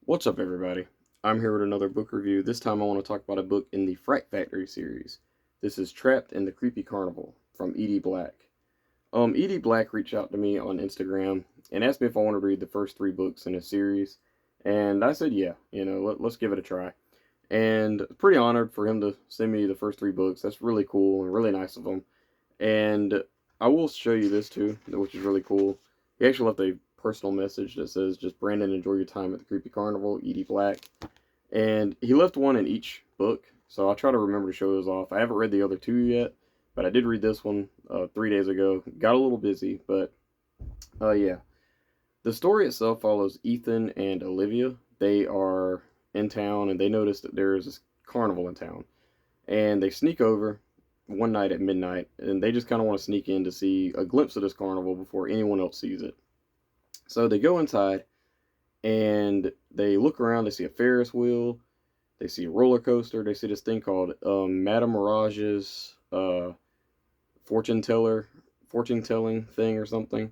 What's up, everybody? I'm here with another book review. This time I want to talk about a book in the Fright Factory series. This is Trapped in the Creepy Carnival from E.D. Black. E.D. Black reached out to me on Instagram and asked me if I want to read the first three books in a series. And I said, yeah, let's give it a try. And pretty honored for him to send me the first three books. That's really cool and really nice of him. And I will show you this too, which is really cool. He actually left a personal message that says, just Brandon, enjoy your time at the Creepy Carnival, E.D. Black. And he left one in each book, so I'll try to remember to show those off. I haven't read the other two yet, but I did read this one 3 days ago. Got a little busy, but yeah. The story itself follows Ethan and Olivia. They are in town, and they notice that there is this carnival in town. And they sneak over one night at midnight, and they just kind of want to sneak in to see a glimpse of this carnival before anyone else sees it. So they go inside, and they look around. They see a Ferris wheel, they see a roller coaster, they see this thing called Madame Mirage's fortune teller, fortune telling thing or something.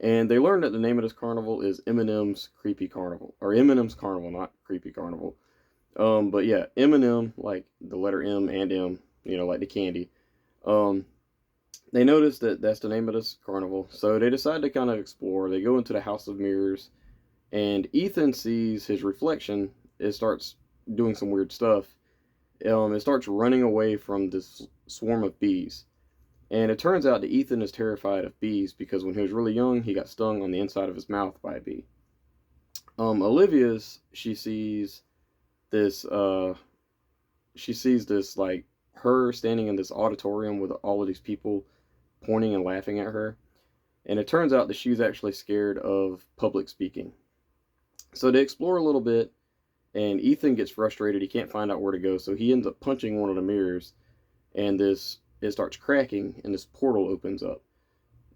And they learn that the name of this carnival is Eminem's Creepy Carnival, or Eminem's Carnival, not Creepy Carnival. But yeah, Eminem, like the letter M and M, like the candy. Um, they notice that that's the name of this carnival, so they decide to kind of explore. They go into the House of Mirrors, and Ethan sees his reflection. It starts doing some weird stuff. It starts running away from this swarm of bees. And it turns out that Ethan is terrified of bees because when he was really young, he got stung on the inside of his mouth by a bee. Olivia's, this, uh, she sees this, like, her standing in this auditorium with all of these people pointing and laughing at her. And it turns out that she's actually scared of public speaking. So they explore a little bit, and Ethan gets frustrated. He can't find out where to go, so he ends up punching one of the mirrors, and it starts cracking, and this portal opens up.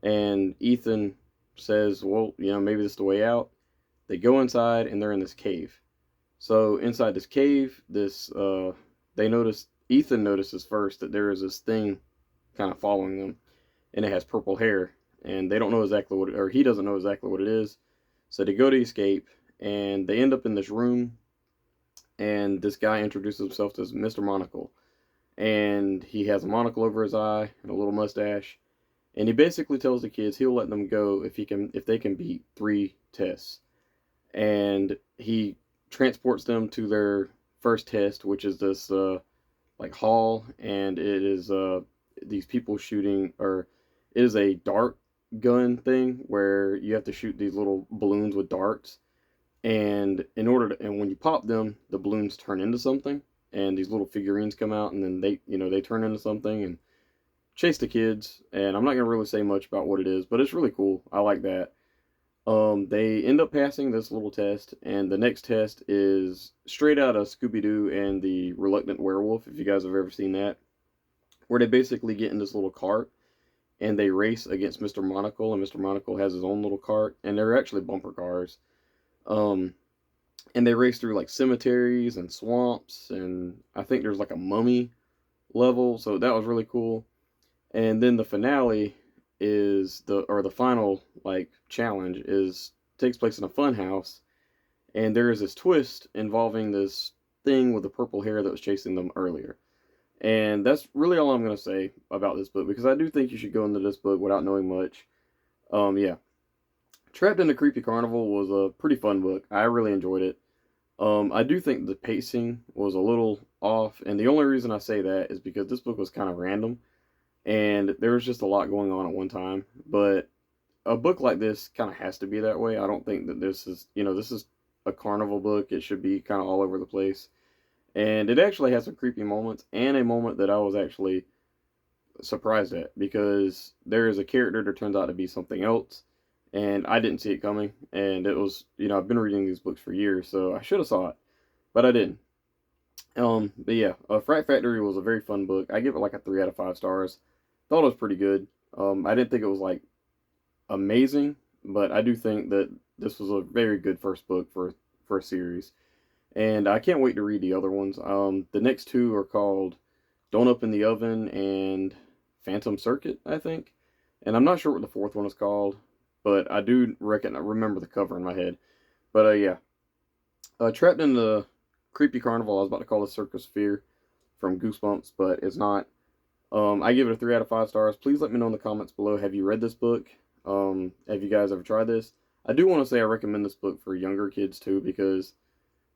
And Ethan says, well, maybe this is the way out. They go inside, and they're in this cave. So inside this cave, they notice, Ethan notices first that there is this thing kind of following them, and it has purple hair, and they don't know exactly what, or he doesn't know exactly what it is. So they go to escape, and they end up in this room, and this guy introduces himself as Mr. Monocle. And he has a monocle over his eye and a little mustache. And he basically tells the kids he'll let them go if they can beat 3 tests. And he transports them to their first test, which is this like hall, and it is these people shooting, or it is a dart gun thing where you have to shoot these little balloons with darts, and when you pop them, the balloons turn into something, and these little figurines come out, and then they turn into something and chase the kids. And I'm not gonna really say much about what it is, but it's really cool. I like that. They end up passing this little test, and the next test is straight out of Scooby-Doo and the Reluctant Werewolf, if you guys have ever seen that, where they basically get in this little cart, and they race against Mr. Monocle, and Mr. Monocle has his own little cart, and they're actually bumper cars. Um, and they race through like cemeteries and swamps, and I think there's like a mummy level, so that was really cool. And then the finale the final like challenge is takes place in a fun house, and there is this twist involving this thing with the purple hair that was chasing them earlier. And that's really all I'm going to say about this book, because I do think you should go into this book without knowing much. Yeah. Trapped in the Creepy Carnival was a pretty fun book. I really enjoyed it. I do think the pacing was a little off, and the only reason I say that is because this book was kind of random, and there was just a lot going on at one time. But a book like this kind of has to be that way. I don't think that this is a carnival book. It should be kind of all over the place. And it actually has some creepy moments, and a moment that I was actually surprised at, because there is a character that turns out to be something else, and I didn't see it coming. And it was, I've been reading these books for years, so I should have saw it, but I didn't. But yeah, Fright Factory was a very fun book. I give it like a 3 out of 5 stars. Thought it was pretty good. I didn't think it was like amazing, but I do think that this was a very good first book for a series, and I can't wait to read the other ones. The next two are called Don't Open the Oven and Phantom Circuit, I think, and I'm not sure what the fourth one is called, but I remember the cover in my head. But yeah, Trapped in the creepy carnival. I was about to call it Circus Fear from Goosebumps, but it's not. I give it a 3 out of 5 stars. Please let me know in the comments below. Have you read this book? Have you guys ever tried this? I do want to say I recommend this book for younger kids too, because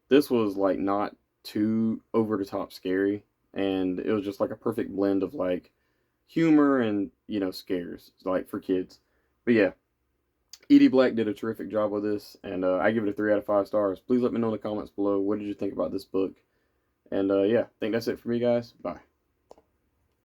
this was like not too over the top scary, and it was just like a perfect blend of like humor and scares like for kids. But yeah, Edie Black did a terrific job with this, and I give it a 3 out of 5 stars. Please let me know in the comments below, what did you think about this book? And yeah, I think that's it for me, guys. Bye.